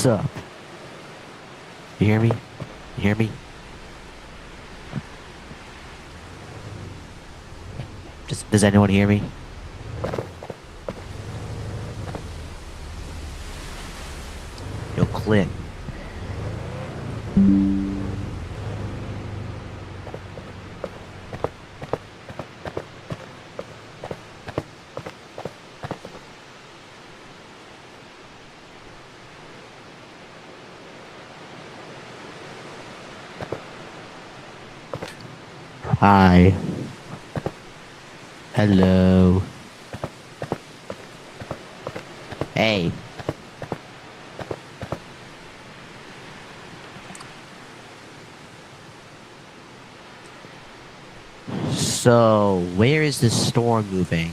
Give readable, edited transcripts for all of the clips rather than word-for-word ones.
What's up? You hear me? You hear me? Does anyone hear me? No click. Hi. Hello. Hey. So, where is this storm moving?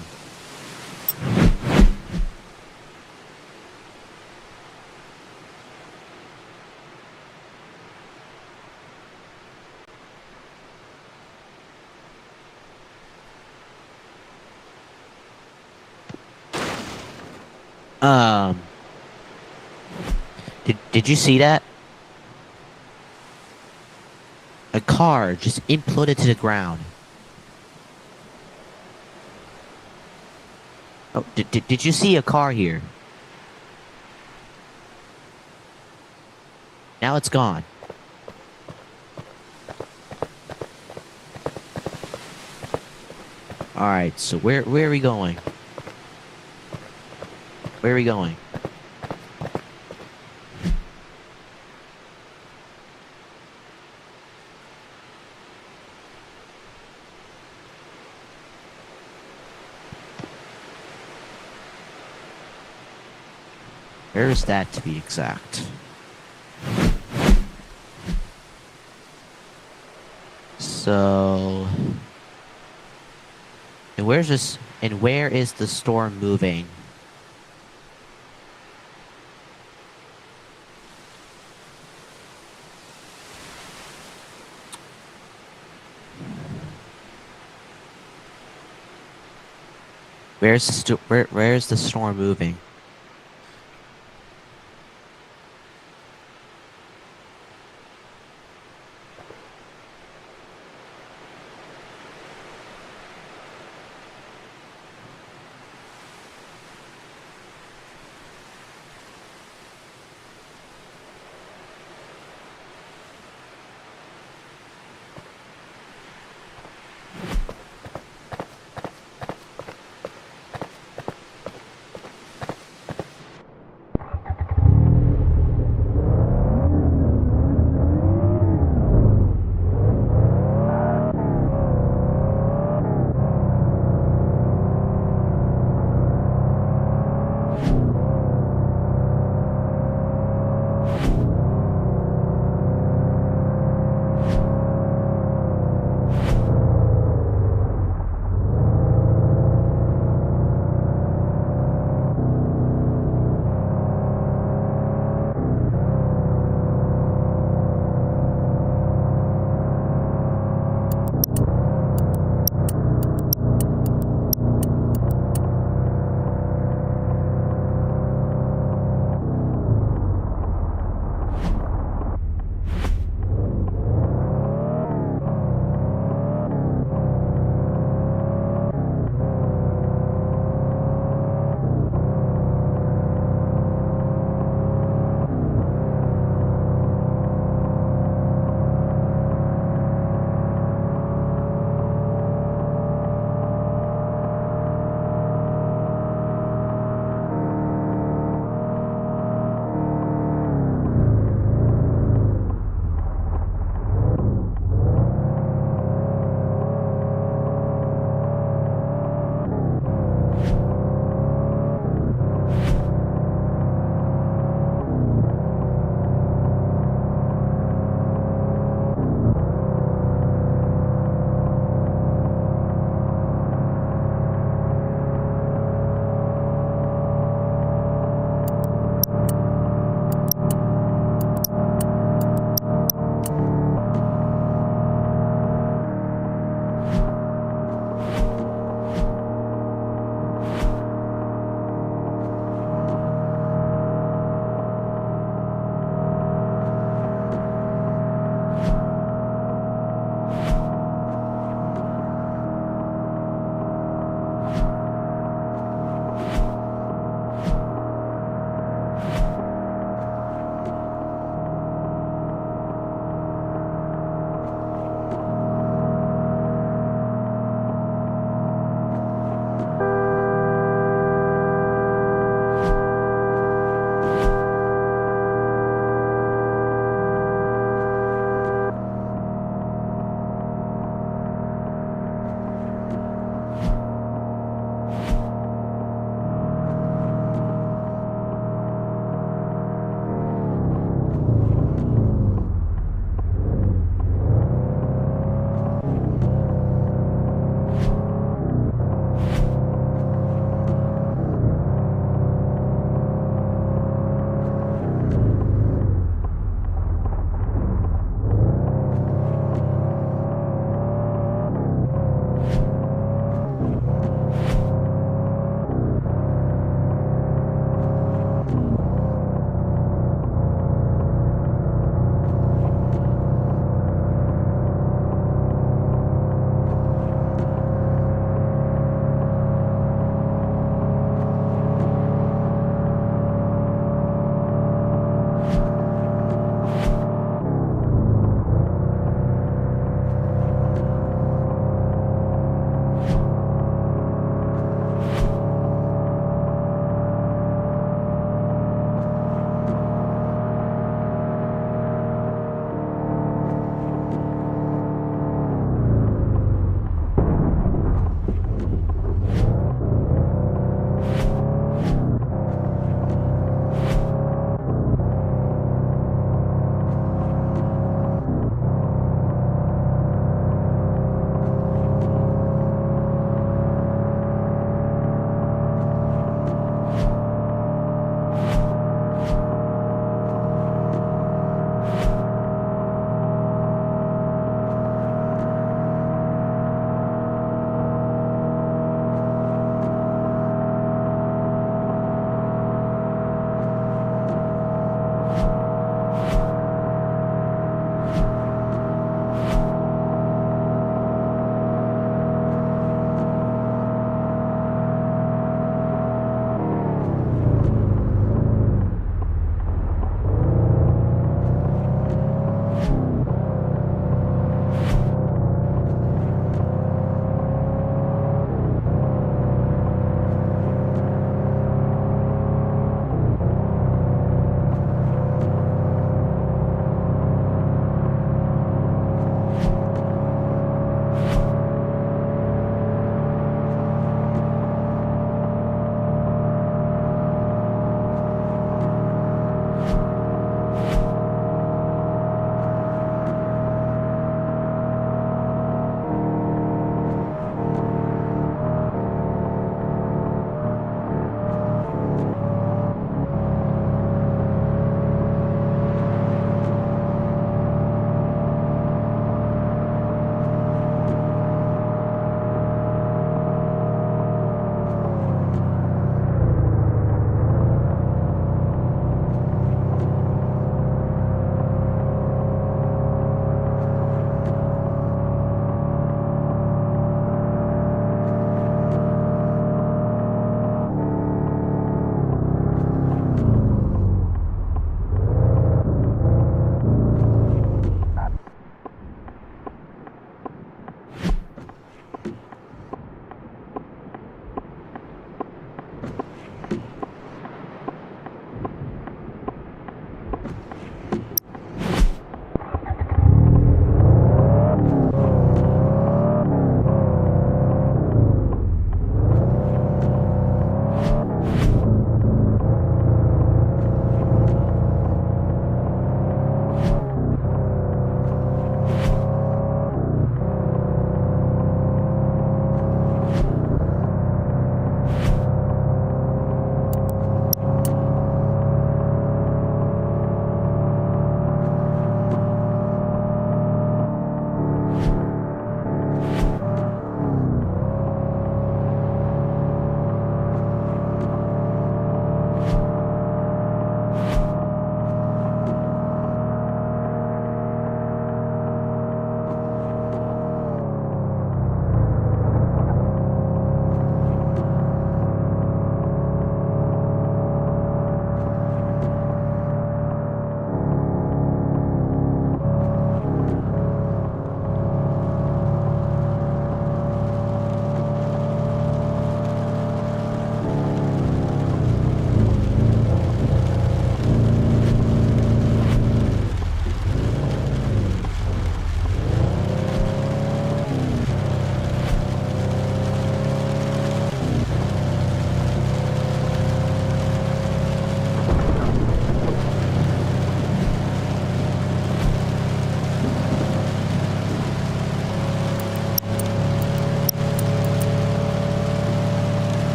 Um, did you see that? A car just imploded to the ground. Oh, did you see a car here? Now it's gone. Alright, so where are we going? Where are we going? Where is that to be exact? So, and where's this? And where is the storm moving? Where's the storm moving?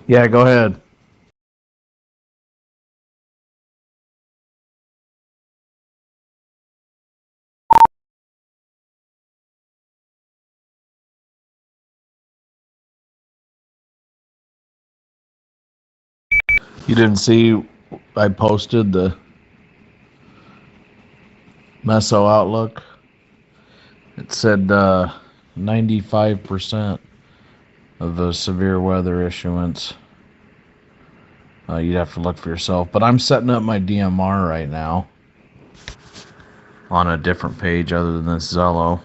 Yeah, go ahead. You didn't see I posted the Meso Outlook? It said 95% of the severe weather issuance. You'd have to look for yourself. But I'm setting up my DMR right now on a different page other than this Zello.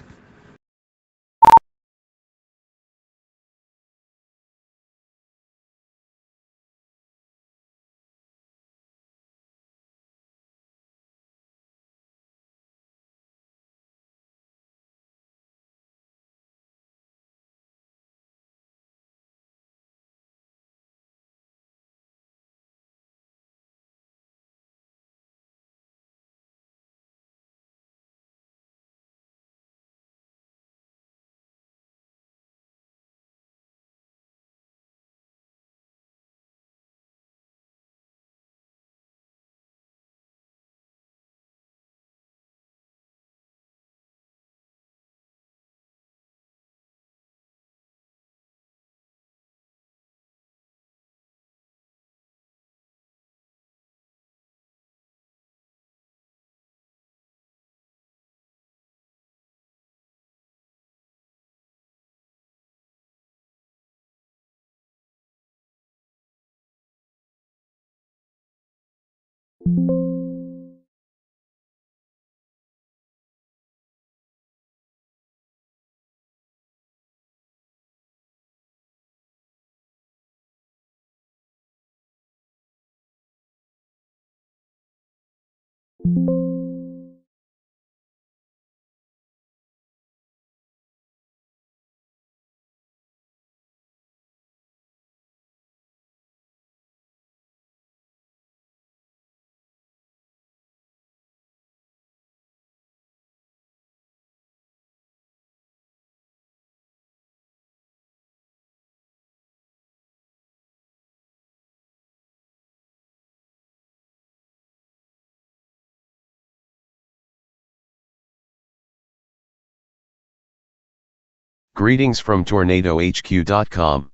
Greetings from tornadohq.com.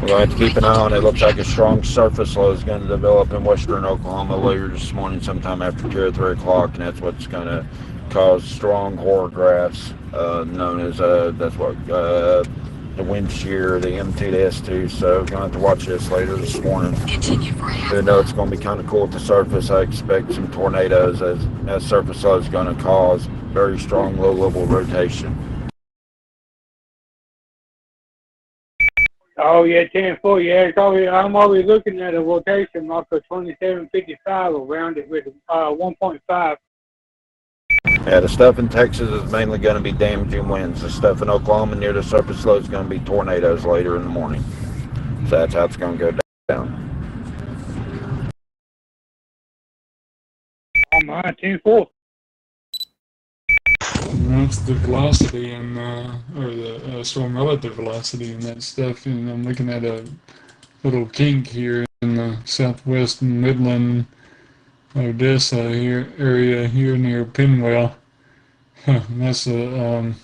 We're going to have to keep an eye on it. It looks like a strong surface low is going to develop in western Oklahoma later this morning, sometime after 2 or 3 o'clock, and that's what's going to cause strong horographs, known as that's what the wind shear, the M2 to S2. So we're going to have to watch this later this morning. Even though it's going to be kind of cool at the surface, I expect some tornadoes as that surface low is going to cause very strong low-level rotation. Oh yeah, 10-4. Yeah, it's always, I'm always looking at a rotation mark of 2755 around it with 1.5. Yeah, the stuff in Texas is mainly going to be damaging winds. The stuff in Oklahoma near the surface low is going to be tornadoes later in the morning. So that's how it's going to go down. On my 10-4. And that's the velocity and or the storm relative velocity and that stuff. And I'm looking at a little kink here in the southwest Midland, Odessa here area here near Pinwell. And that's the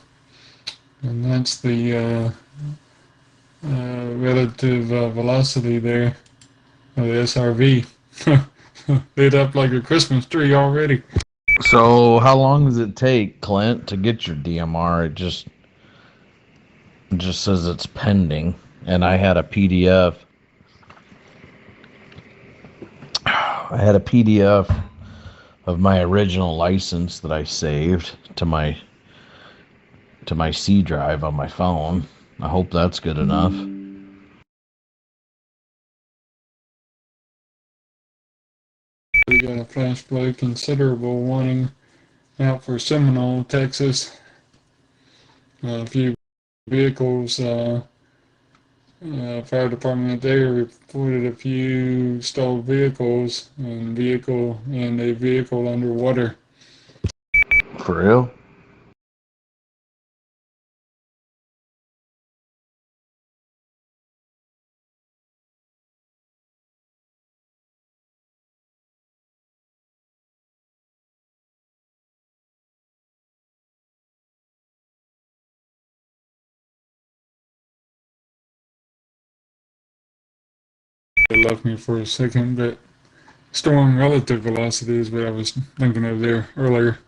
relative velocity there of the SRV. Lit up like a Christmas tree already. So, how long does it take, Clint, to get your DMR? It just says it's pending, and I had a PDF. I had a PDF of my original license that I saved to my C drive on my phone. I hope that's good enough. We got a flash flood considerable warning out for Seminole, Texas. A few vehicles, fire department there reported a few stalled vehicles and a vehicle underwater. For real? It left me for a second, but storm relative velocity is what I was thinking of there earlier.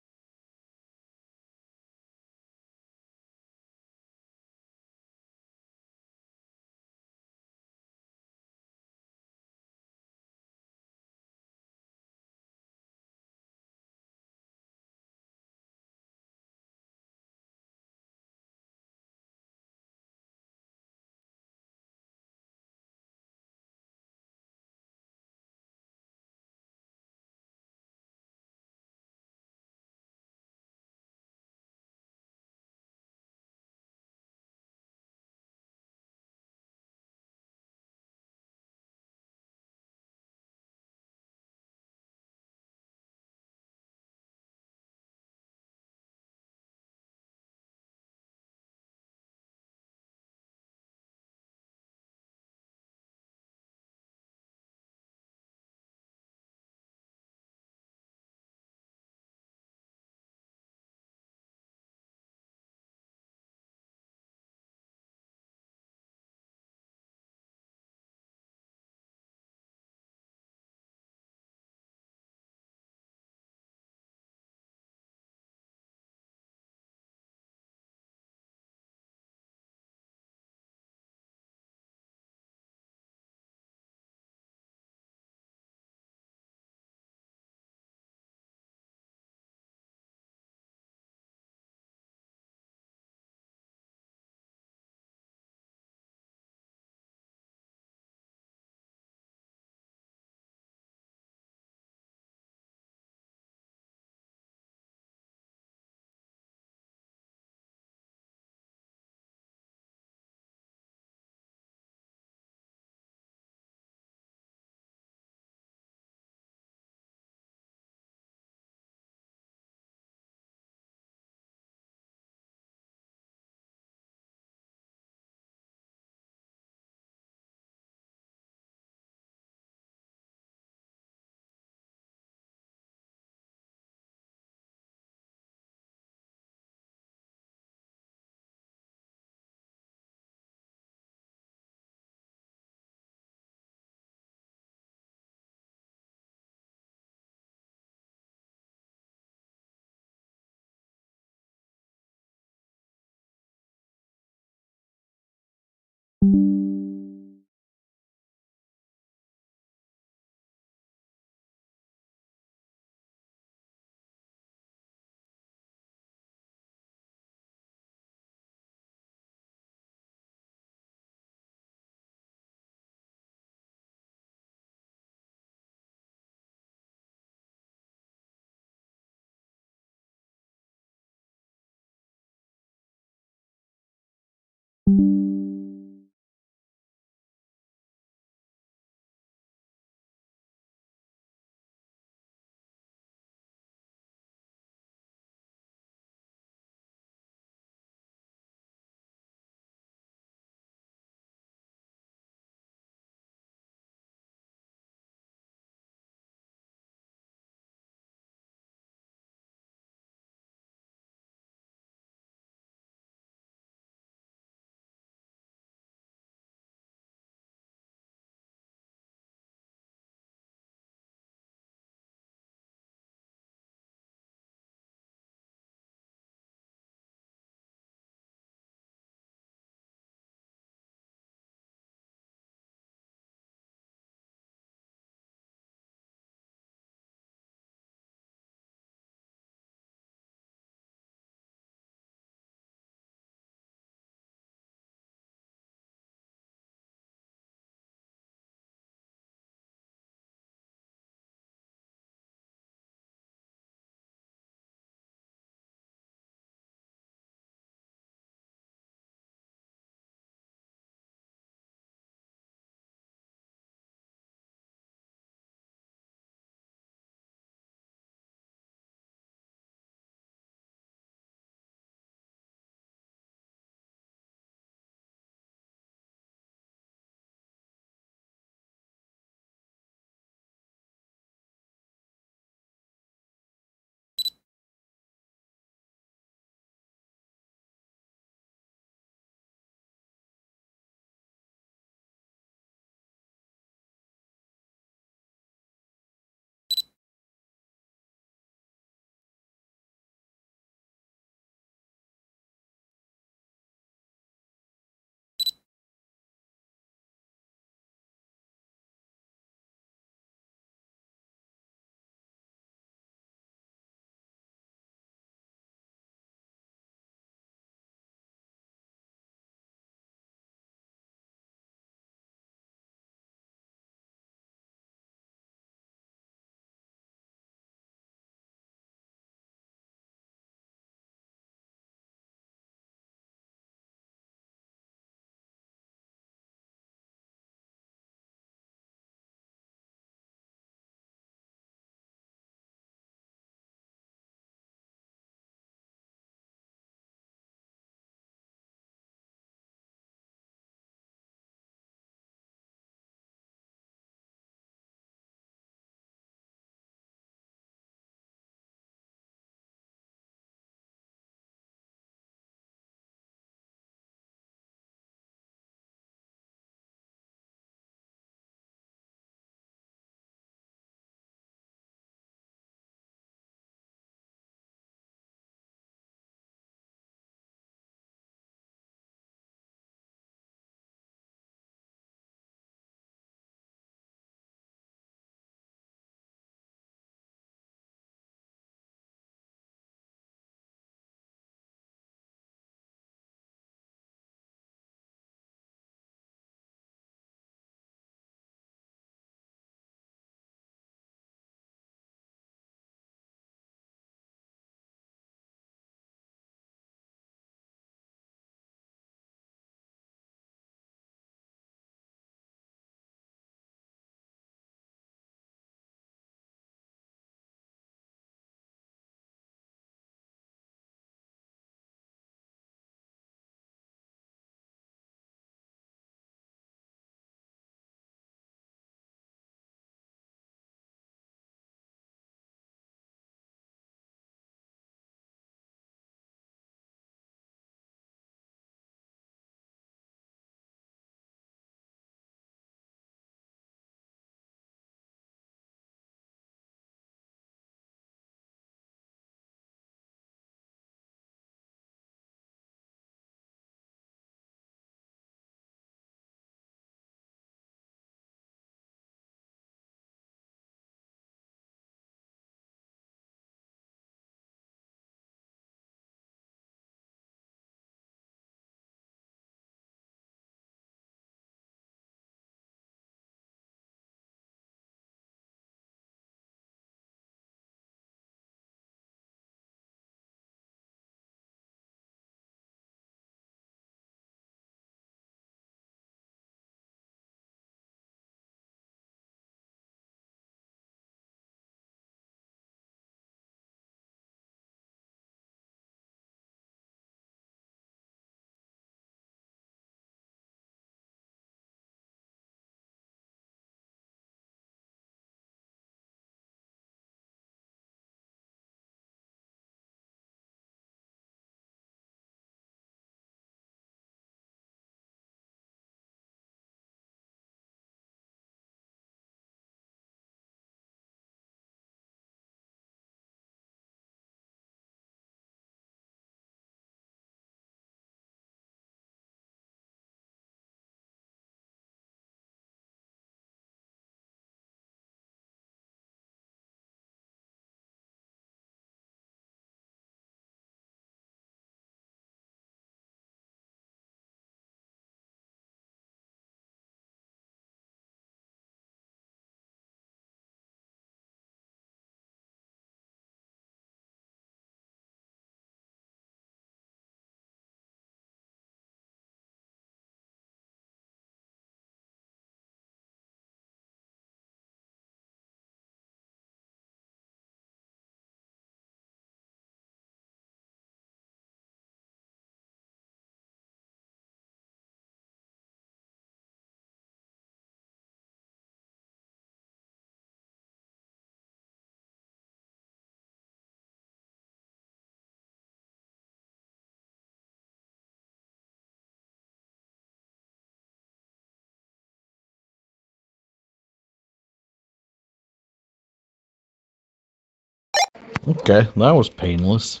Okay, that was painless.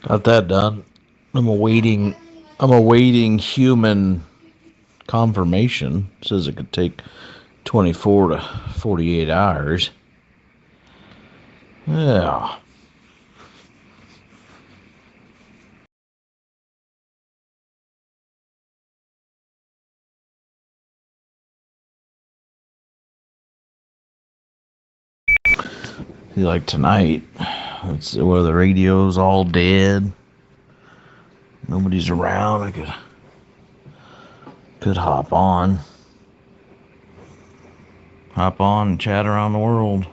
Got that done. I'm awaiting human confirmation. It says it could take 24 to 48 hours. Yeah. Like tonight, it's where the radio's all dead. Nobody's around. I could hop on and chat around the world.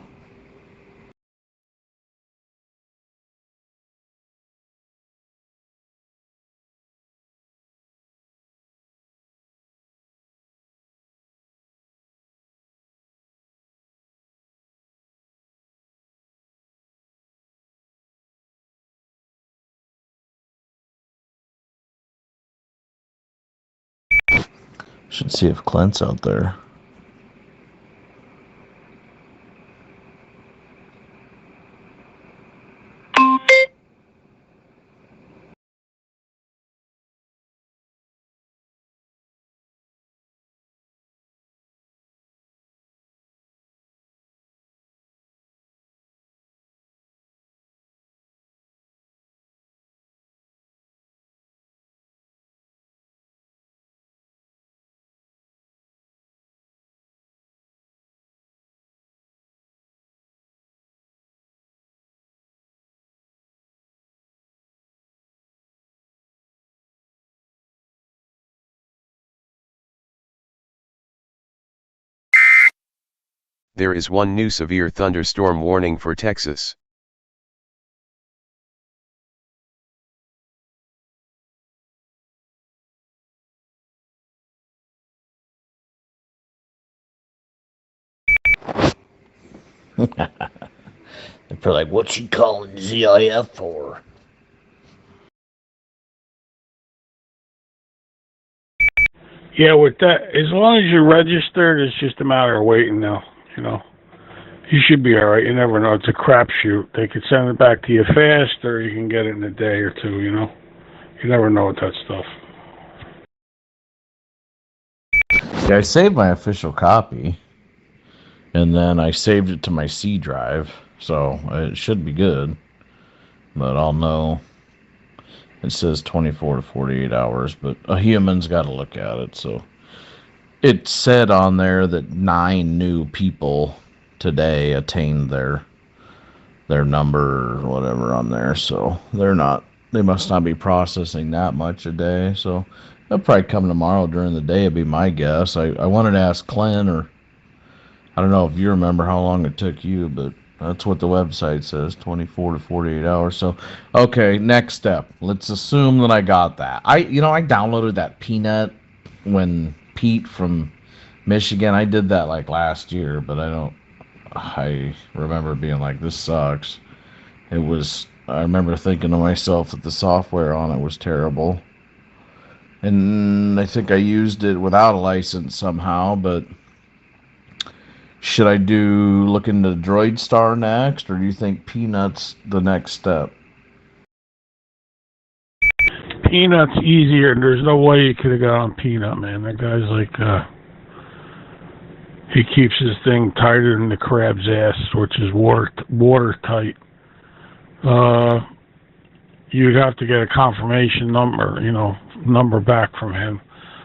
Should see if Clint's out there. There is one new severe thunderstorm warning for Texas. They're probably like, what's he calling ZIF for? Yeah, with that, as long as you're registered, it's just a matter of waiting now, you know. You should be all right. You never know. It's a crapshoot. They could send it back to you fast, or you can get it in a day or two, you know. You never know with that stuff. Yeah, I saved my official copy, and then I saved it to my C drive, so it should be good. But I'll know. It says 24 to 48 hours, but a human's got to look at it. So it said on there that 9 new people today attained their number or whatever on there. So they must not be processing that much a day. So they'll probably come tomorrow during the day, would be my guess. I wanted to ask Clint, or I don't know if you remember how long it took you, but that's what the website says, 24 to 48 hours. So, okay, next step. Let's assume that I got that. I downloaded that Peanut when Pete from Michigan, I did that like last year, but I remember being like, this sucks. I remember thinking to myself that the software on it was terrible. And I think I used it without a license somehow, but should I look into DroidStar next, or do you think Peanut's the next step? Peanut's easier. There's no way you could have got on Peanut, man. That guy's like, he keeps his thing tighter than the crab's ass, which is watertight. You'd have to get a confirmation number back from him.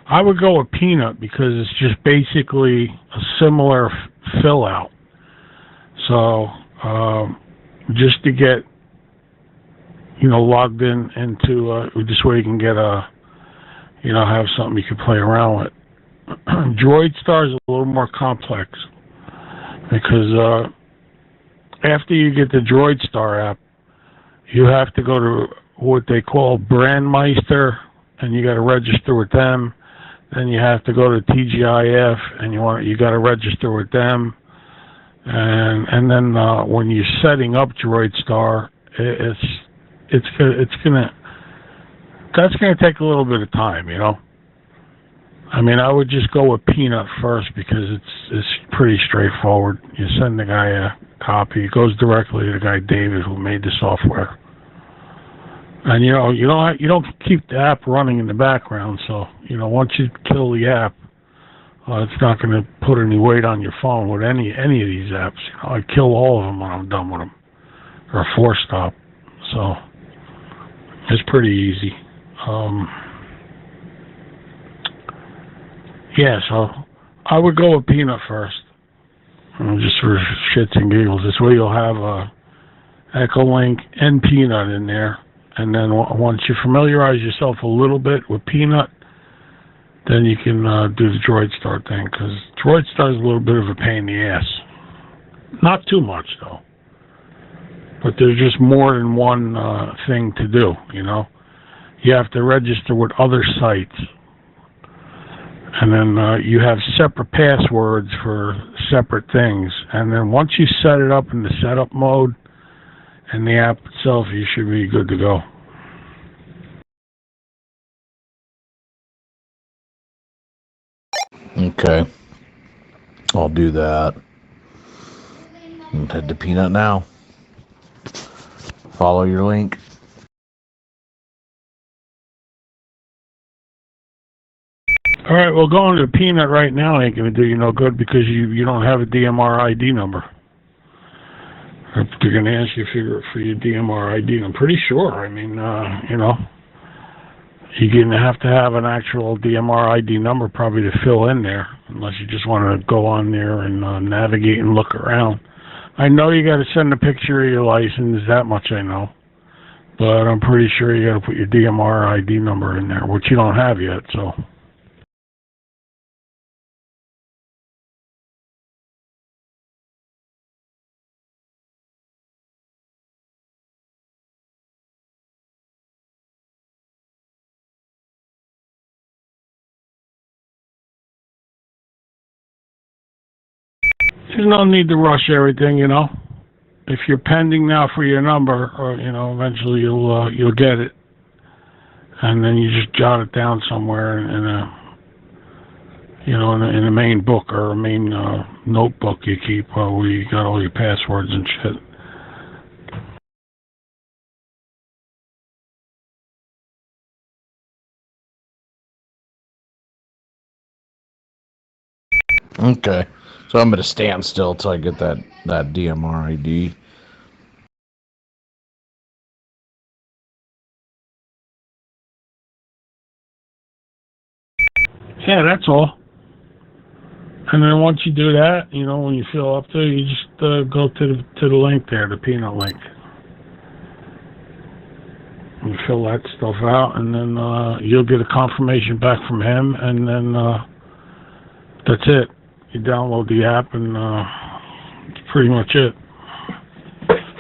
I would go with Peanut because it's just basically a similar fill out. So just to get logged into this way you can get have something you can play around with. DroidStar is a little more complex because after you get the DroidStar app, you have to go to what they call Brandmeister, and you got to register with them. Then you have to go to TGIF, and you got to register with them. And then when you're setting up DroidStar, that's gonna take a little bit of time, I mean, I would just go with Peanut first because it's pretty straightforward. You send the guy copy. It goes directly to the guy David who made the software. And you don't keep the app running in the background. So once you kill the app, it's not going to put any weight on your phone with any of these apps. I kill all of them when I'm done with them, or force stop. So it's pretty easy. Yeah, so I would go with Peanut first, just for shits and giggles. This way you'll have Echolink and Peanut in there, and then once you familiarize yourself a little bit with Peanut, then you can do the DroidStar thing, because DroidStar is a little bit of a pain in the ass. Not too much, though. But there's just more than one thing to do, You have to register with other sites. And then you have separate passwords for separate things. And then once you set it up in the setup mode and the app itself, you should be good to go. Okay. I'll do that. And head to Peanut now. Follow your link. All right, well, going to Peanut right now ain't going to do you no good because you don't have a DMR ID number. They're going to ask you for your DMR ID. I'm pretty sure. I mean, you're going to have an actual DMR ID number probably to fill in there, unless you just want to go on there and navigate and look around. I know you got to send a picture of your license, that much I know. But I'm pretty sure you got to put your DMR ID number in there, which you don't have yet, so. There's no need to rush everything, If you're pending now for your number, or eventually you'll get it, and then you just jot it down somewhere in a main book or a main notebook you keep where you got all your passwords and shit. Okay. So I'm going to stand still till I get that DMR ID. Yeah, that's all. And then once you do that, when you feel up there, you just go to the link there, the Peanut link. You fill that stuff out, and then you'll get a confirmation back from him, and then that's it. You download the app, and that's pretty much it.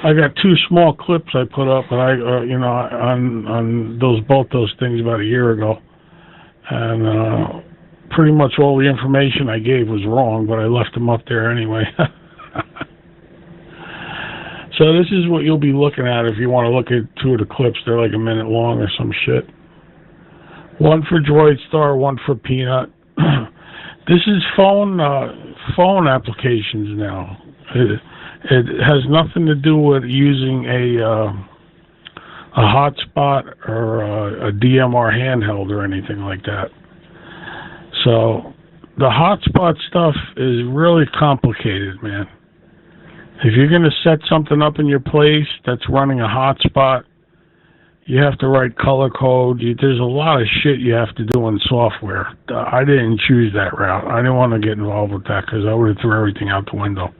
I got 2 small clips I put up, but on both those things about a year ago, and pretty much all the information I gave was wrong, but I left them up there anyway. So this is what you'll be looking at if you want to look at 2 of the clips. They're like a minute long or some shit. One for DroidStar, one for Peanut. This is phone applications now. It has nothing to do with using a hotspot or a DMR handheld or anything like that. So the hotspot stuff is really complicated, man. If you're going to set something up in your place that's running a hotspot, you have to write color code. There's a lot of shit you have to do in software. I didn't choose that route. I didn't want to get involved with that because I would have threw everything out the window.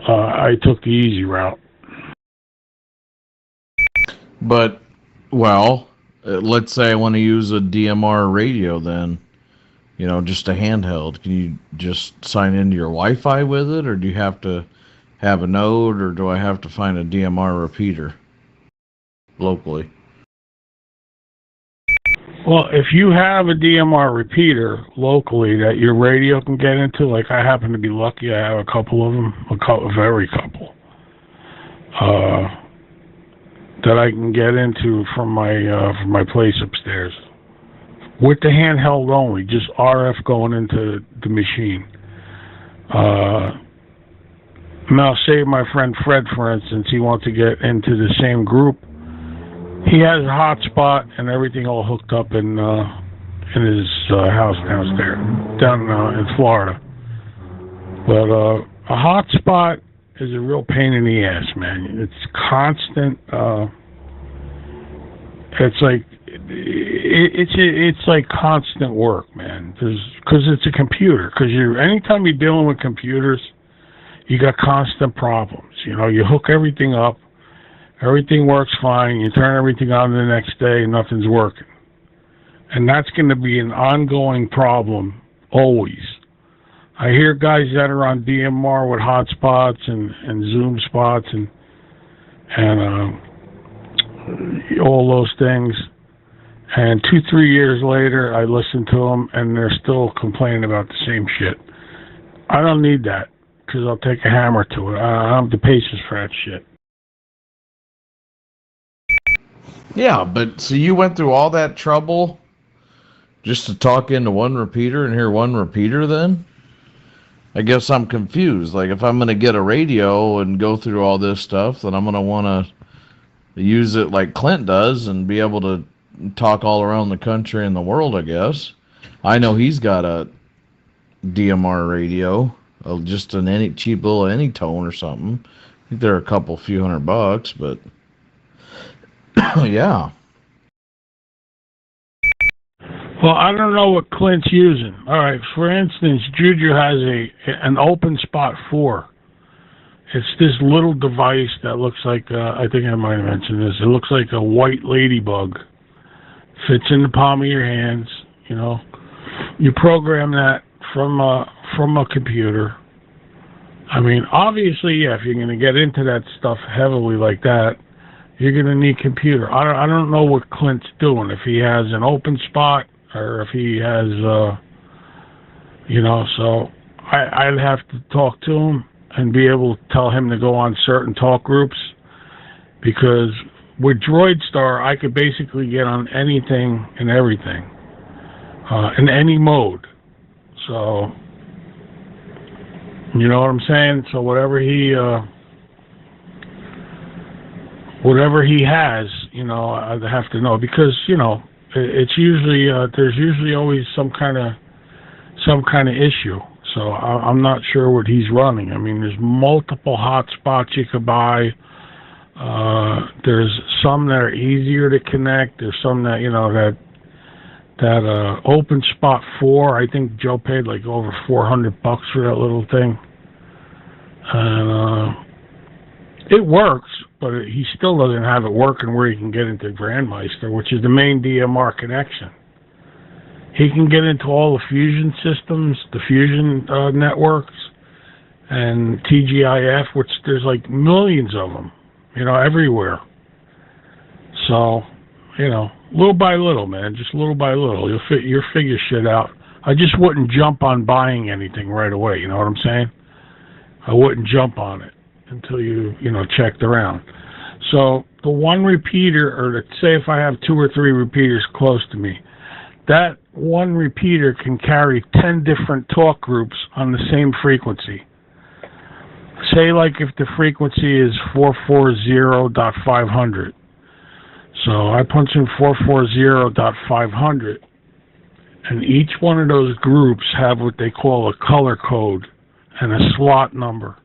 I took the easy route. But, let's say I want to use a DMR radio then. Just a handheld. Can you just sign into your Wi-Fi with it, or do you have to have a node, or do I have to find a DMR repeater locally? Well, if you have a DMR repeater locally that your radio can get into, like I happen to be lucky, I have a couple of them, very couple, that I can get into from my place upstairs. With the handheld only, just RF going into the machine. Now, say my friend Fred, for instance, he wants to get into the same group. He has a hotspot and everything all hooked up in his house downstairs, down in Florida. But a hotspot is a real pain in the ass, man. It's constant. It's like it's like constant work, man. Because it's a computer. Because anytime you're dealing with computers, you got constant problems. You know, you hook everything up, everything works fine. You turn everything on the next day, nothing's working, and that's going to be an ongoing problem always. I hear guys that are on DMR with hotspots and Zoom spots and all those things. And 2-3 years later, I listen to them, and they're still complaining about the same shit. I don't need that, because I'll take a hammer to it. I don't have the patience for that shit. Yeah, but so you went through all that trouble just to talk into one repeater and hear one repeater then? I guess I'm confused. Like, if I'm going to get a radio and go through all this stuff, then I'm going to want to use it like Clint does and be able to talk all around the country and the world, I guess. I know he's got a DMR radio, just an any cheap little Anytone or something. I think they're a few $100, but yeah. Well, I don't know what Clint's using. All right, for instance, Juju has an Open Spot 4. It's this little device that looks like, I think I might have mentioned this, it looks like a white ladybug. Fits in the palm of your hands, you know. You program that from a computer. I mean, obviously, yeah, if you're going to get into that stuff heavily like that, you're going to need computer. I don't know what Clint's doing, if he has an Open Spot or if he has, you know, so I'd have to talk to him and be able to tell him to go on certain talk groups, because with DroidStar, I could basically get on anything and everything, in any mode. So, you know what I'm saying? So whatever he has, you know, I'd have to know, because, you know, it's usually there's usually always some kind of issue. So I'm not sure what he's running. I mean, there's multiple hotspots you could buy. There's some that are easier to connect. There's some that, you know, that Open Spot 4. I think Joe paid like over $400 for that little thing, and it works, but he still doesn't have it working where he can get into Grandmeister, which is the main DMR connection. He can get into all the fusion systems, the fusion networks, and TGIF, which there's like millions of them, you know, everywhere. So, you know, little by little, man, just little by little, you'll figure shit out. I just wouldn't jump on buying anything right away, you know what I'm saying? I wouldn't jump on it until you know, checked around. So the one repeater, or let's say if I have 2 or 3 repeaters close to me, that one repeater can carry 10 different talk groups on the same frequency. Say like if the frequency is 440.500. So I punch in 440.500, and each one of those groups have what they call a color code and a slot number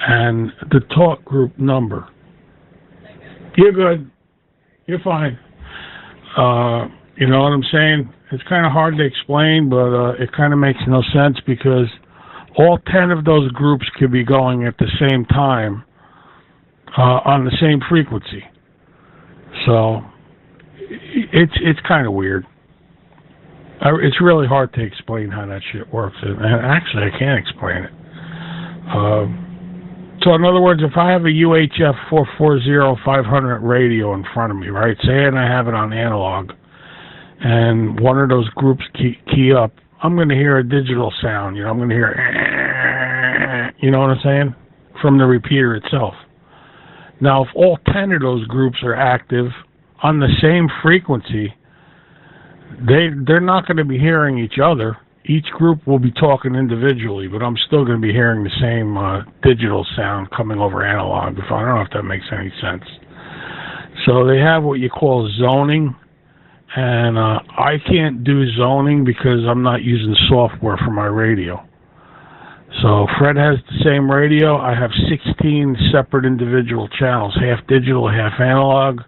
and the talk group number. You're good. You're fine. You know what I'm saying? It's kind of hard to explain, but it kind of makes no sense, because all 10 of those groups could be going at the same time on the same frequency. So it's kind of weird. It's really hard to explain how that shit works, and actually I can't explain it. So in other words, if I have a UHF 440-500 radio in front of me, right, say, and I have it on analog, and one of those groups key up, I'm going to hear a digital sound. You know, I'm going to hear, you know what I'm saying, from the repeater itself. Now, if all 10 of those groups are active on the same frequency, they're not going to be hearing each other. each group will be talking individually, but I'm still going to be hearing the same digital sound coming over analog. I don't know if that makes any sense. So they have what you call zoning, and I can't do zoning because I'm not using software for my radio. So Fred has the same radio. I have 16 separate individual channels, half digital, half analog.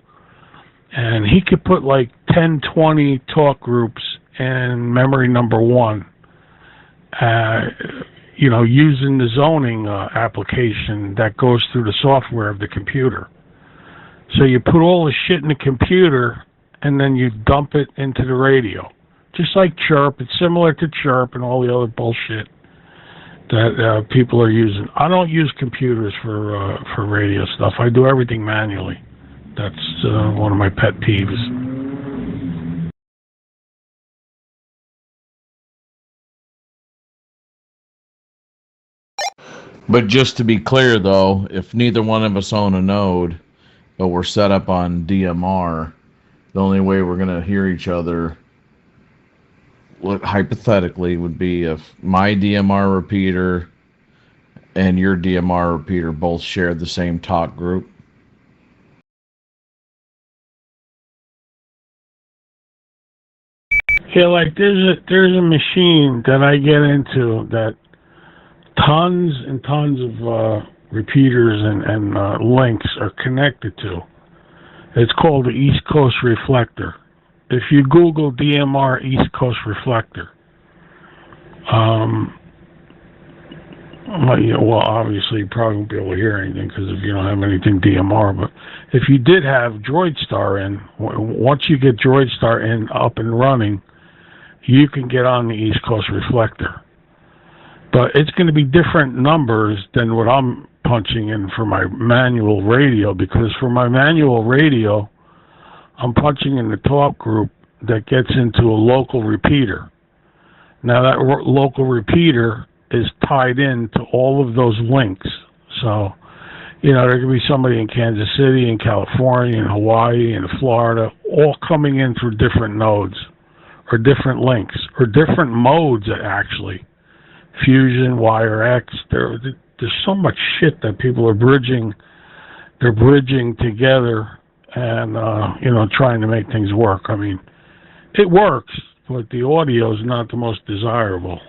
And he could put like 10, 20 talk groups in memory number one, using the zoning application that goes through the software of the computer. So you put all the shit in the computer, and then you dump it into the radio. Just like Chirp. It's similar to Chirp and all the other bullshit that people are using. I don't use computers for radio stuff. I do everything manually. That's one of my pet peeves. But just to be clear, though, if neither one of us own a node, but we're set up on DMR, the only way we're going to hear each other, hypothetically, would be if my DMR repeater and your DMR repeater both share the same talk group. Yeah, like there's a machine that I get into that tons and tons of repeaters and links are connected to. It's called the East Coast Reflector. If you Google DMR East Coast Reflector, well, obviously you probably won't be able to hear anything because if you don't have anything DMR. But if you did have DroidStar in, once you get DroidStar in up and running, you can get on the East Coast Reflector. But it's going to be different numbers than what I'm punching in for my manual radio, because for my manual radio, I'm punching in the talk group that gets into a local repeater. Now that local repeater is tied in to all of those links. So, there could be somebody in Kansas City, in California, in Hawaii, in Florida, all coming in through different nodes, or different links, or different modes, actually. Fusion, Wire X, there's so much shit that people are bridging. They're bridging together and, trying to make things work. I mean, it works, but the audio is not the most desirable.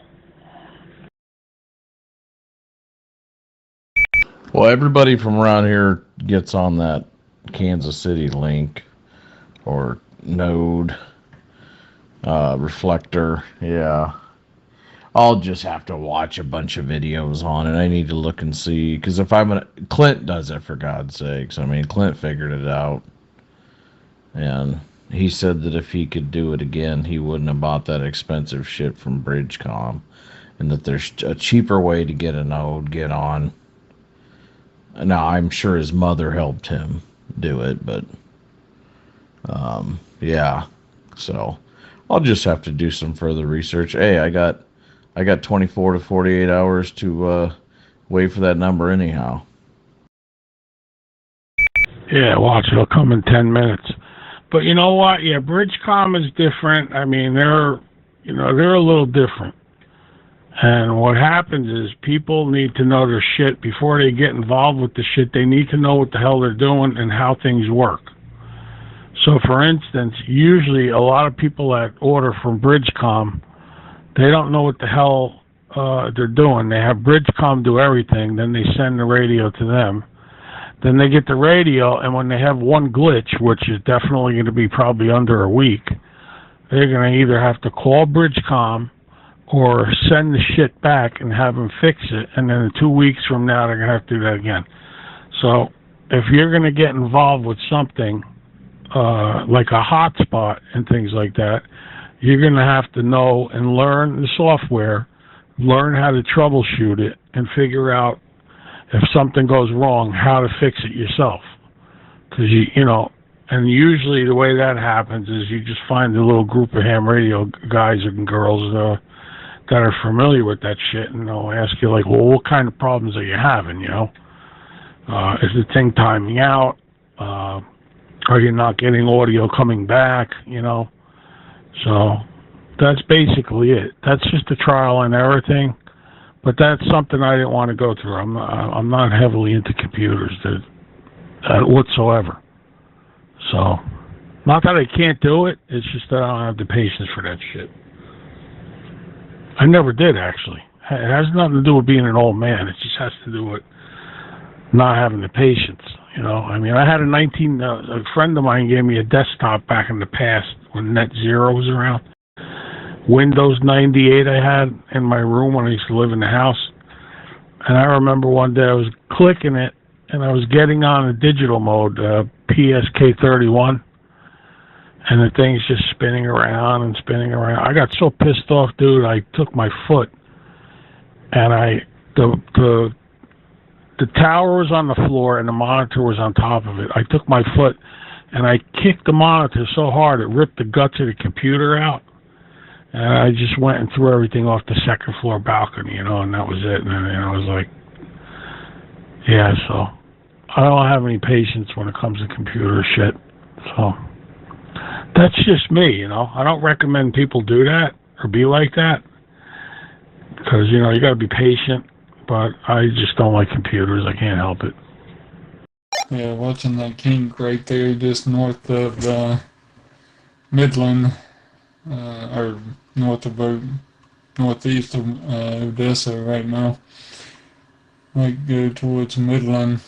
Well, everybody from around here gets on that Kansas City link or node reflector. Yeah. I'll just have to watch a bunch of videos on it. I need to look and see, because if I'm gonna, Clint does it, for God's sakes. I mean, Clint figured it out, and he said that if he could do it again, he wouldn't have bought that expensive shit from Bridgecom, and that there's a cheaper way to get a node, get on. Now, I'm sure his mother helped him do it, but yeah. So I'll just have to do some further research. Hey, I got 24 to 48 hours to wait for that number anyhow. Yeah, watch, it'll come in 10 minutes. But you know what? Yeah, Bridgecom is different. I mean, they're a little different. And what happens is people need to know their shit before they get involved with the shit. They need to know what the hell they're doing and how things work. So, for instance, usually a lot of people that order from Bridgecom, they don't know what the hell they're doing. They have Bridgecom do everything, then they send the radio to them. Then they get the radio, and when they have one glitch, which is definitely going to be probably under a week, they're going to either have to call Bridgecom or send the shit back and have them fix it, and then 2 weeks from now they're going to have to do that again. So if you're going to get involved with something like a hotspot and things like that, you're going to have to know and learn the software, learn how to troubleshoot it, and figure out if something goes wrong, how to fix it yourself. Because, and usually the way that happens is you just find a little group of ham radio guys and girls that are familiar with that shit, and they'll ask you, like, well, what kind of problems are you having, Is the thing timing out? Are you not getting audio coming back, So, that's basically it. That's just a trial and error thing. But that's something I didn't want to go through. I'm not heavily into computers whatsoever. So, not that I can't do it. It's just that I don't have the patience for that shit. I never did, actually. It has nothing to do with being an old man. It just has to do with not having the patience. You know, I mean, I had a friend of mine gave me a desktop back in the past when Net Zero was around. Windows 98 I had in my room when I used to live in the house. And I remember one day I was clicking it and I was getting on a digital mode, PSK31. And the thing's just spinning around and spinning around. I got so pissed off, dude, I took my foot and the tower was on the floor and the monitor was on top of it. I took my foot and I kicked the monitor so hard it ripped the guts of the computer out. And I just went and threw everything off the second floor balcony, and that was it. And I was like, yeah, so I don't have any patience when it comes to computer shit. So that's just me, I don't recommend people do that or be like that because, you got to be patient. But I just don't like computers. I can't help it. Yeah, watching that kink right there just north of Midland, or northeast of Odessa right now. Might go towards Midland.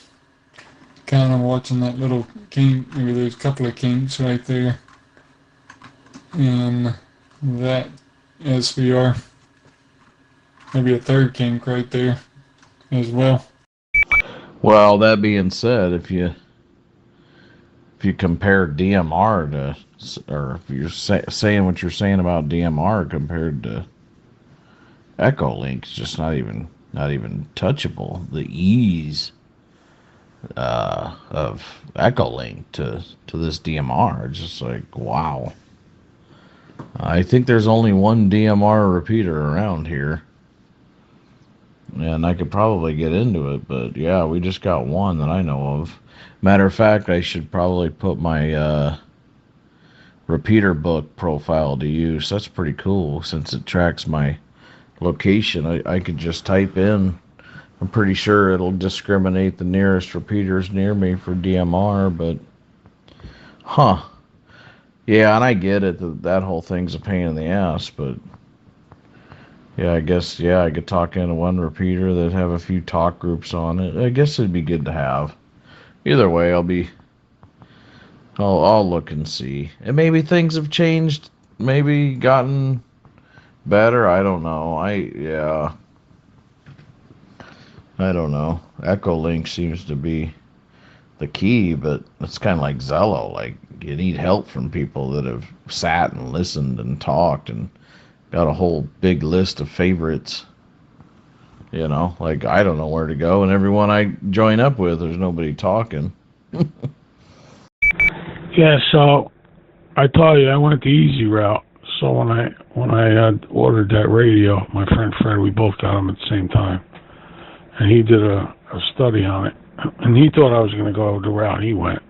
Kind of watching that little kink. Maybe there's a couple of kinks right there. And that SVR. Maybe a third kink right there as well. Well, that being said, if you compare DMR to, or if you're saying what you're saying about DMR compared to Echo Link's just not even touchable. The ease of Echo Link to this DMR, just like wow. I think there's only one DMR repeater around here. And I could probably get into it, but yeah, we just got one that I know of. Matter of fact, I should probably put my repeater book profile to use. That's pretty cool since it tracks my location. I could just type in. I'm pretty sure it'll discriminate the nearest repeaters near me for DMR, but yeah, and I get it that whole thing's a pain in the ass, but yeah, I guess, I could talk into one repeater that have a few talk groups on it. I guess it'd be good to have. Either way, I'll look and see. And maybe things have changed, maybe gotten better. I don't know. I don't know. Echo Link seems to be the key, but it's kind of like Zello. Like, you need help from people that have sat and listened and talked and got a whole big list of favorites. Like I don't know where to go, and everyone I join up with, there's nobody talking. Yeah, so I tell you, I went the easy route. So when I ordered that radio, my friend Fred, we both got them at the same time, and he did a study on it, and he thought I was going to go the route he went.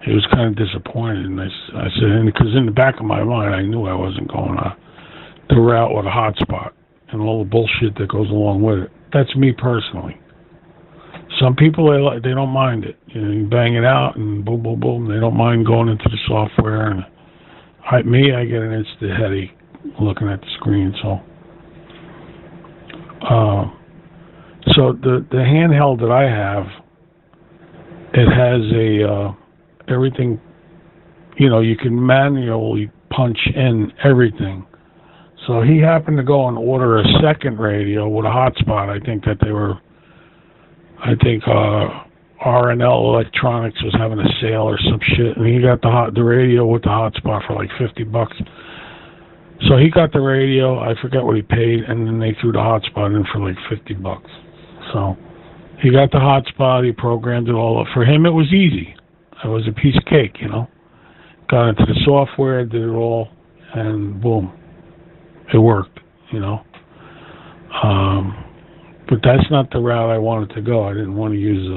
He was kind of disappointed, and I said, because in the back of my mind, I knew I wasn't going the route with a hotspot and all the bullshit that goes along with it. That's me personally. Some people, they don't mind it. You bang it out and boom, boom, boom. They don't mind going into the software. And I get an instant headache looking at the screen. So the handheld that I have, it has everything. You can manually punch in everything. So he happened to go and order a second radio with a hotspot. I think R&L Electronics was having a sale or some shit, and he got the radio with the hotspot for like $50. So he got the radio. I forget what he paid, and then they threw the hotspot in for like $50. So he got the hotspot. He programmed it all up. For him, it was easy. It was a piece of cake, Got into the software, did it all, and boom. It worked, but that's not the route I wanted to go. I didn't want to use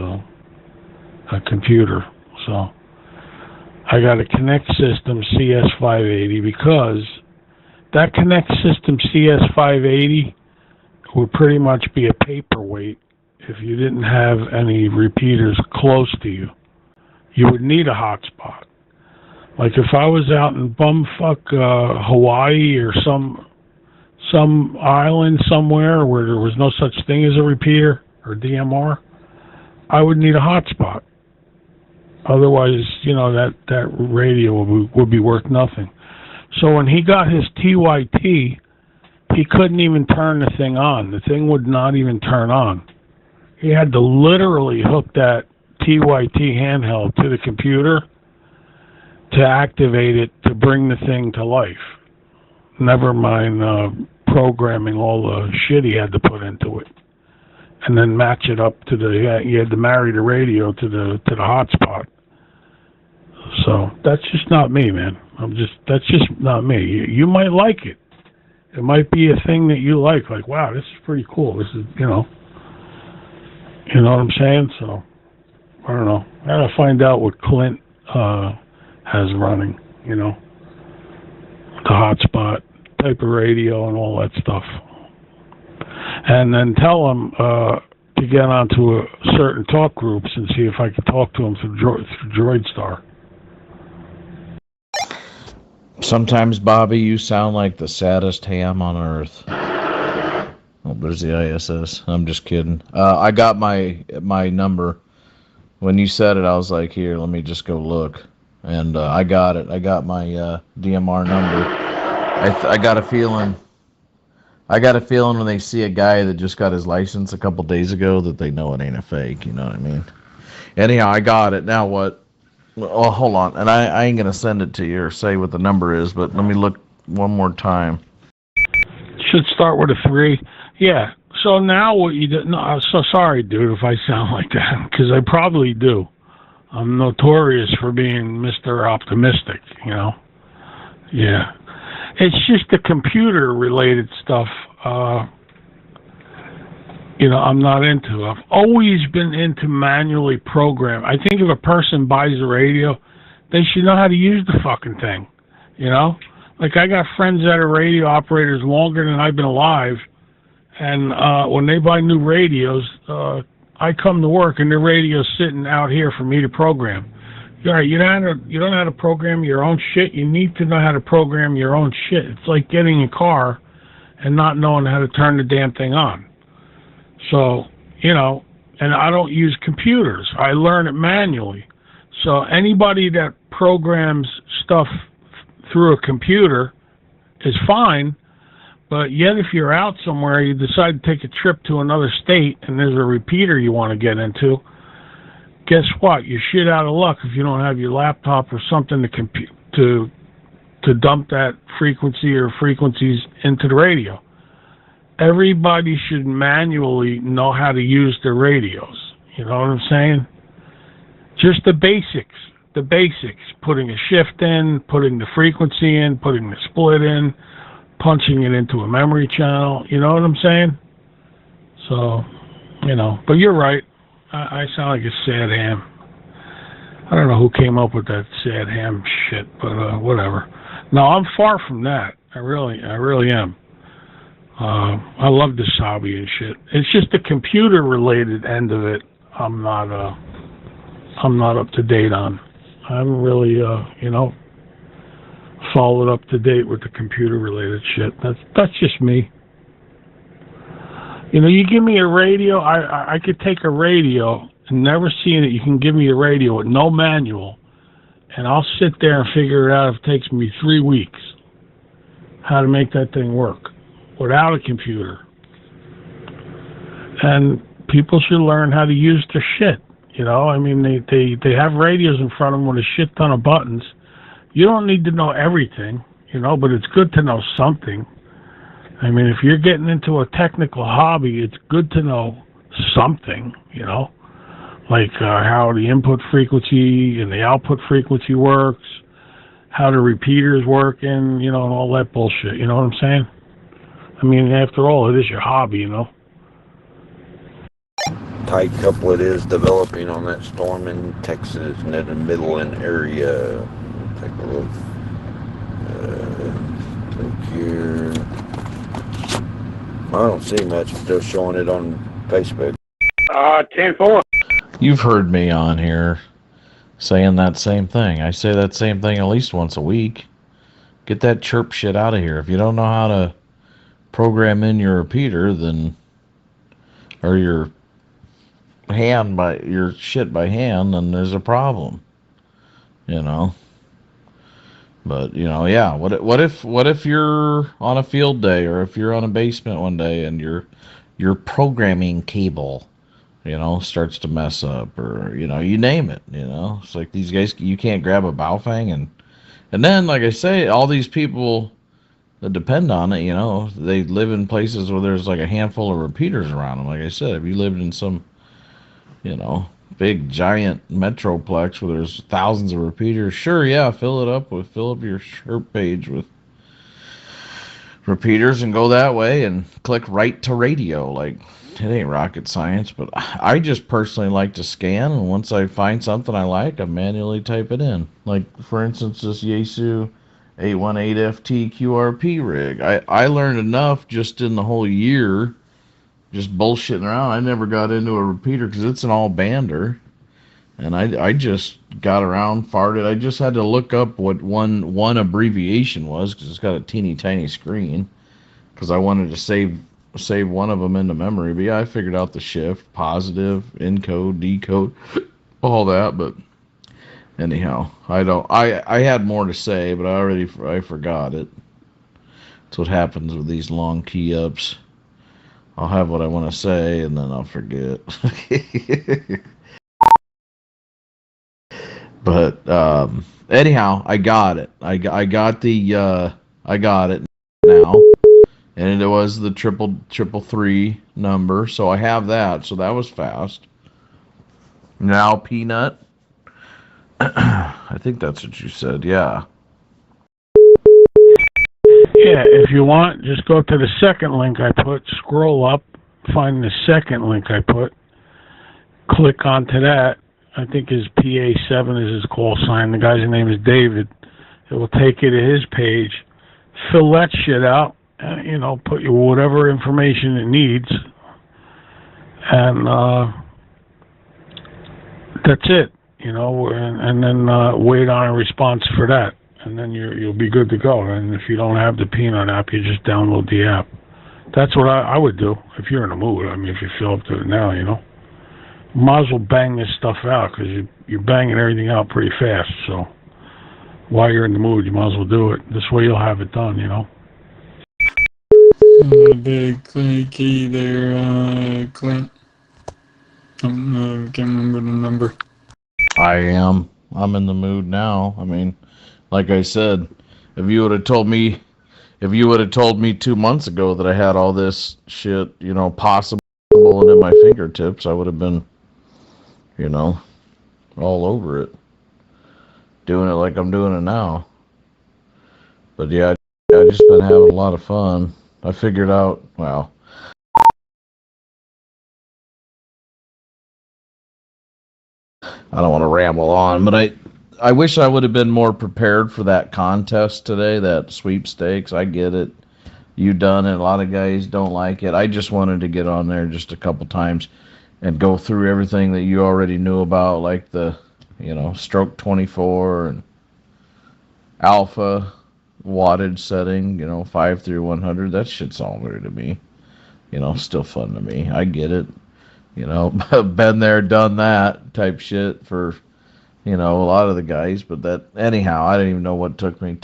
a computer. So I got a Connect System CS580 because that Connect System CS580 would pretty much be a paperweight if you didn't have any repeaters close to you. You would need a hotspot. Like if I was out in bumfuck Hawaii or some island somewhere where there was no such thing as a repeater or DMR, I would need a hotspot. Otherwise, that radio would be worth nothing. So when he got his TYT, he couldn't even turn the thing on. The thing would not even turn on. He had to literally hook that TYT handheld to the computer to activate it to bring the thing to life. Never mind programming all the shit he had to put into it, and then match it up to he had to marry the radio to the hotspot. So that's just not me, man. That's just not me. You might like it. It might be a thing that you like. Like, wow, this is pretty cool. This is, you know what I'm saying? So I don't know. I gotta find out what Clint has running. The hotspot type of radio and all that stuff, and then tell him to get onto certain talk groups and see if I can talk to him through DroidStar. Sometimes, Bobby, you sound like the saddest ham on earth. Oh, there's the ISS. I'm just kidding. I got my number. When you said it, I was like, here, let me just go look. And I got it. I got my DMR number. I got a feeling when they see a guy that just got his license a couple days ago that they know it ain't a fake. You know what I mean? Anyhow, I got it. Now what? Oh, hold on. And I ain't going to send it to you or say what the number is, but let me look one more time. Should start with a 3. Yeah. So now what you do... No, I'm so sorry, dude, if I sound like that, because I probably do. I'm notorious for being Mr. Optimistic, Yeah. It's just the computer-related stuff, I'm not into. I've always been into manually program. I think if a person buys a radio, they should know how to use the fucking thing, Like, I got friends that are radio operators longer than I've been alive, and when they buy new radios, I come to work and the radio's sitting out here for me to program. All right, you don't know how to program your own shit. You need to know how to program your own shit. It's like getting a car and not knowing how to turn the damn thing on. So, and I don't use computers. I learn it manually. So anybody that programs stuff through a computer is fine, but yet if you're out somewhere, you decide to take a trip to another state and there's a repeater you want to get into, guess what? You're shit out of luck if you don't have your laptop or something to dump that frequency or frequencies into the radio. Everybody should manually know how to use their radios. You know what I'm saying? Just the basics. The basics. Putting a shift in, putting the frequency in, putting the split in, punching it into a memory channel. You know what I'm saying? So, but you're right. I sound like a sad ham. I don't know who came up with that sad ham shit, but whatever. No, I'm far from that. I really am. I love this hobby and shit. It's just the computer-related end of it. I'm not up to date on. I haven't really, followed up to date with the computer-related shit. That's just me. You give me a radio, I could take a radio and never seen it. You can give me a radio with no manual, and I'll sit there and figure it out if it takes me 3 weeks how to make that thing work without a computer. And people should learn how to use their shit. They have radios in front of them with a shit ton of buttons. You don't need to know everything, but it's good to know something. If you're getting into a technical hobby, it's good to know something, like how the input frequency and the output frequency works, how the repeaters work, and, and all that bullshit. You know what I'm saying? After all, it is your hobby, Tight couplet is developing on that storm in Texas near the Midland area. Take a look. Look here. I don't see much, but they're showing it on Facebook. 10-4. You've heard me on here saying that same thing. I say that same thing at least once a week. Get that chirp shit out of here. If you don't know how to program in your repeater, then or your shit by hand, then there's a problem. You know. But yeah. What if you're on a field day, or if you're on a basement one day and your programming cable, starts to mess up, or you name it. It's like these guys, you can't grab a Baofeng, and then, like I say, all these people that depend on it, they live in places where there's like a handful of repeaters around them. Like I said, if you lived in some, big giant metroplex where there's thousands of repeaters, sure, yeah, fill up your chirp page with repeaters and go that way and click right to radio. Like, it ain't rocket science, but I just personally like to scan, and once I find something I like, I manually type it in. Like, for instance, this Yaesu 818FT QRP rig. I learned enough just in the whole year, just bullshitting around. I never got into a repeater because it's an all-bander, and I just got around, farted. I just had to look up what one abbreviation was because it's got a teeny tiny screen, because I wanted to save one of them into memory. But yeah, I figured out the shift, positive, encode, decode, all that. But anyhow, I had more to say, but I forgot it. That's what happens with these long key ups. I'll have what I want to say, and then I'll forget. But anyhow, I got it. I got it now. And it was the triple three number, so I have that. So that was fast. Now Peanut. I think that's what you said. Yeah. Yeah, if you want, just go to the second link I put, scroll up, find the second link I put, click onto that. I think his PA7 is his call sign. The guy's name is David. It will take you to his page. Fill that shit out. Put your whatever information it needs, and that's it. And then wait on a response for that, and then you'll be good to go. And if you don't have the Peanut app, you just download the app. That's what I would do if you're in a mood. I mean, if you feel up to it now, might as well bang this stuff out, because you're banging everything out pretty fast. So while you're in the mood, you might as well do it. This way you'll have it done. Big key there, Clint. Can't remember the number. I'm in the mood now. I mean, like I said, if you would have told me 2 months ago that I had all this shit, possible and in my fingertips, I would have been, all over it, doing it like I'm doing it now. But yeah, I just been having a lot of fun. I figured out, well, I don't want to ramble on, but I wish I would have been more prepared for that contest today, that sweepstakes. I get it. You done it. A lot of guys don't like it. I just wanted to get on there just a couple times and go through everything that you already knew about, like the, stroke 24 and alpha wattage setting, 5 through 100. That shit's all new to me. Still fun to me. I get it. Been there, done that type shit for, a lot of the guys. But that, anyhow, I didn't even know what took me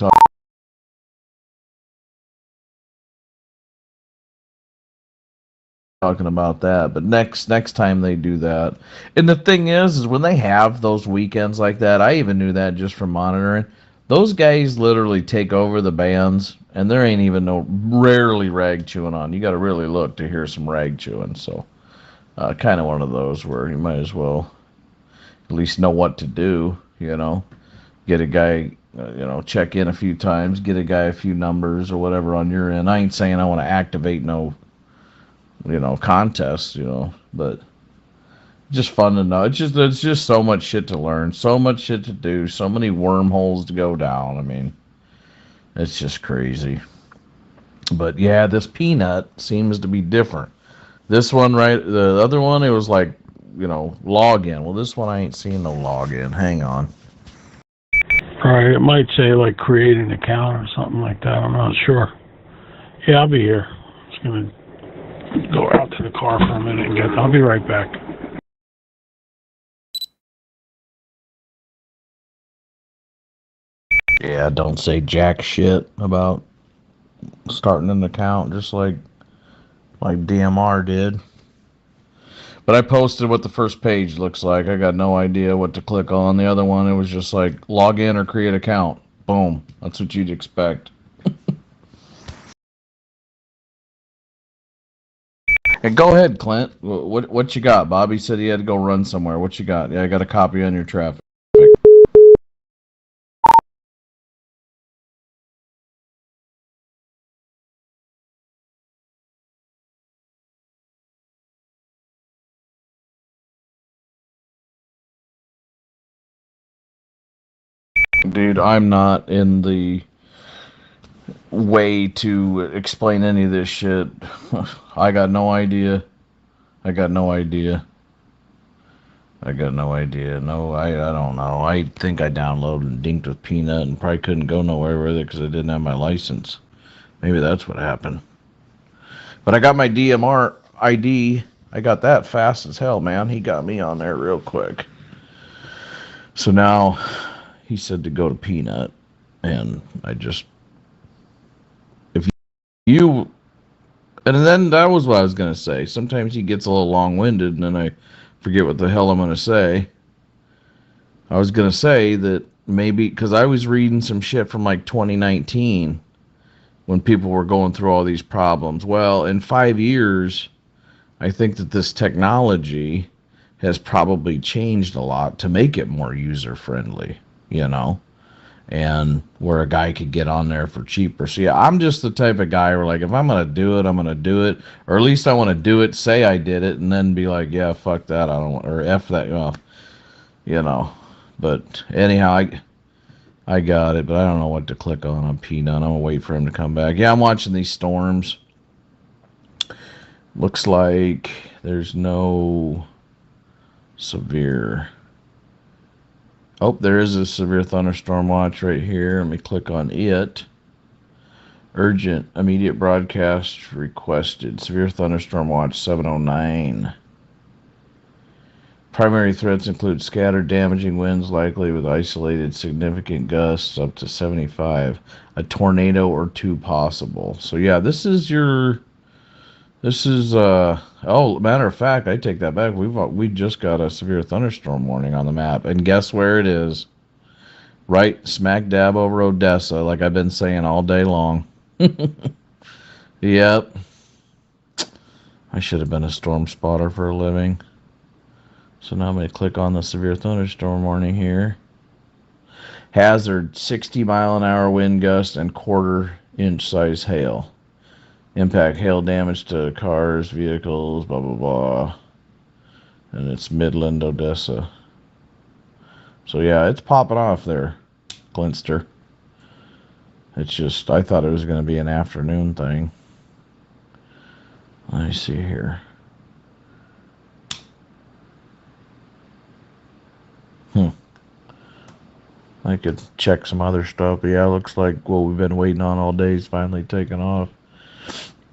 talking about that. But next time they do that. And the thing is when they have those weekends like that, I even knew that just from monitoring. Those guys literally take over the bands, and there ain't even rarely rag chewing on. You got to really look to hear some rag chewing. So, kind of one of those where you might as well at least know what to do. Get a guy, check in a few times, get a guy a few numbers or whatever on your end. I ain't saying I want to activate no, contest, but just fun to know. It's just so much shit to learn, so much shit to do, so many wormholes to go down. I mean, it's just crazy. But yeah, this peanut seems to be different. This one, right? The other one, it was like, login. Well, this one I ain't seen no login. Hang on. Right, it might say like create an account or something like that. I'm not sure. Yeah, I'll be here. Just gonna go out to the car for a minute and I'll be right back. Yeah, don't say jack shit about starting an account, just like DMR did. But I posted what the first page looks like. I got no idea what to click on. The other one, it was just like log in or create account. Boom. That's what you'd expect. And go ahead, Clint. What you got? Bobby said he had to go run somewhere. What you got? Yeah, I got a copy on your traffic. Dude, I'm not in the way to explain any of this shit. I got no idea. I got no idea. I got no idea. No, I don't know. I think I downloaded and dinked with Peanut and probably couldn't go nowhere with it because I didn't have my license. Maybe that's what happened. But I got my DMR ID. I got that fast as hell, man. He got me on there real quick. So now he said to go to Peanut, and I just if you and then that was what I was gonna say. Sometimes he gets a little long-winded, and then I forget what the hell I'm gonna say. I was gonna say that maybe because I was reading some shit from like 2019 when people were going through all these problems. Well, in 5 years, I think that this technology has probably changed a lot to make it more user friendly, you know, and where a guy could get on there for cheaper. So yeah, I'm just the type of guy where like if I'm gonna do it, I'm gonna do it, or at least I want to do it, say I did it, and then be like, yeah, fuck that, I don't, or f that, you know. But anyhow, I got it, but I don't know what to click on Peanut. I'm gonna wait for him to come back. Yeah, I'm watching these storms. Looks like there's no severe. Oh, there is a severe thunderstorm watch right here. Let me click on it. Urgent, immediate broadcast requested. Severe thunderstorm watch 709. Primary threats include scattered damaging winds, likely with isolated significant gusts up to 75. A tornado or two possible. So yeah, this is oh, matter of fact, I take that back. We just got a severe thunderstorm warning on the map, and guess where it is? Right smack dab over Odessa, like I've been saying all day long. Yep. I should have been a storm spotter for a living. So now I'm going to click on the severe thunderstorm warning here. Hazard 60-mile-an-hour wind gust and quarter-inch size hail. Impact hail damage to cars, vehicles, blah, blah, blah. And it's Midland, Odessa. So yeah, it's popping off there, Glinster. It's just, I thought it was going to be an afternoon thing. Let me see here. I could check some other stuff. But yeah, looks like what we've been waiting on all day is finally taking off.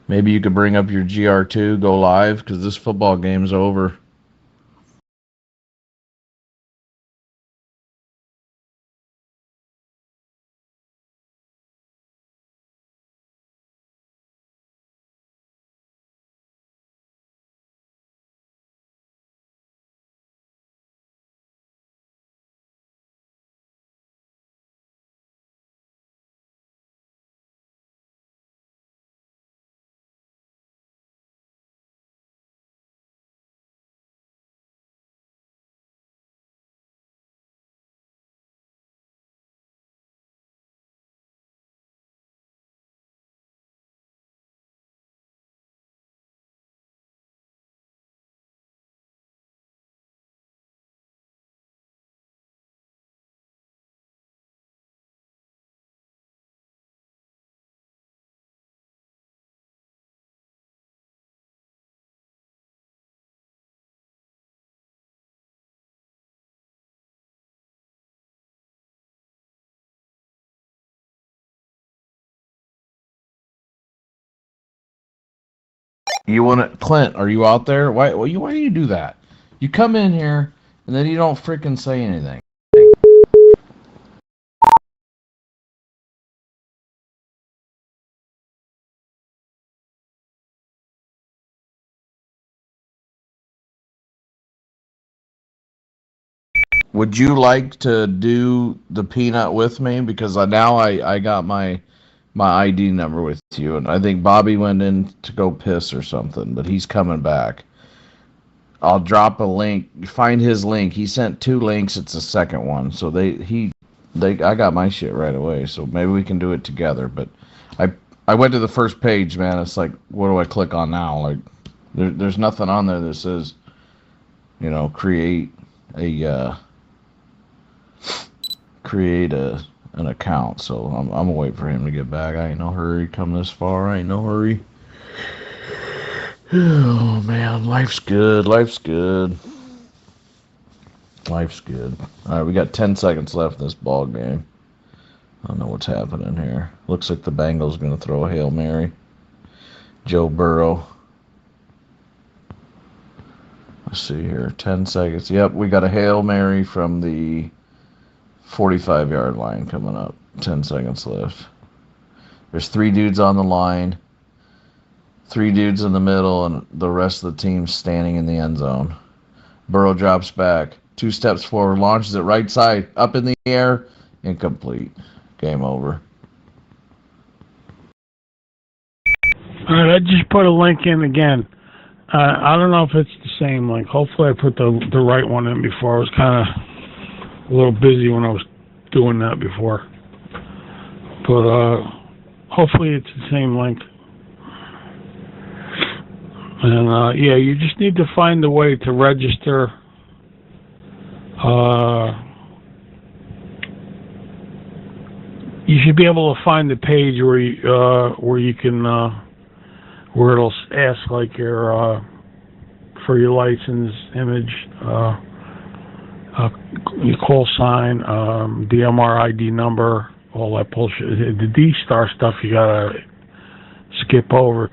Maybe you could bring up your GR2, go live, because this football game's over. You want to, Clint? Are you out there? Why do you do that? You come in here and then you don't freaking say anything. Would you like to do the peanut with me? Because I got my ID number with you, and I think Bobby went in to go piss or something, but he's coming back. I'll drop a link. Find his link. He sent 2 links. It's the second one, so I got my shit right away. So maybe we can do it together. But I went to the first page, man. It's like, what do I click on now? Like, there's nothing on there that says, create an account. So I'm gonna wait for him to get back. I ain't no hurry. Come this far, I ain't no hurry. Oh man, life's good. Life's good. Life's good. All right, we got 10 seconds left in this ball game. I don't know what's happening here. Looks like the Bengals gonna throw a Hail Mary. Joe Burrow. Let's see here. 10 seconds. Yep, we got a Hail Mary from the 45-yard line coming up. 10 seconds left. There's 3 dudes on the line, 3 dudes in the middle, and the rest of the team standing in the end zone. Burrow drops back, 2 steps forward, launches it right side, up in the air, incomplete. Game over. All right, I just put a link in again. I don't know if it's the same link. Hopefully I put the right one in before. I was kind of a little busy when I was doing that before. But hopefully it's the same link. And yeah, you just need to find a way to register. You should be able to find the page where you can where it'll ask like your for your license image, your call sign, DMR ID number, all that bullshit. The D-Star stuff you gotta skip over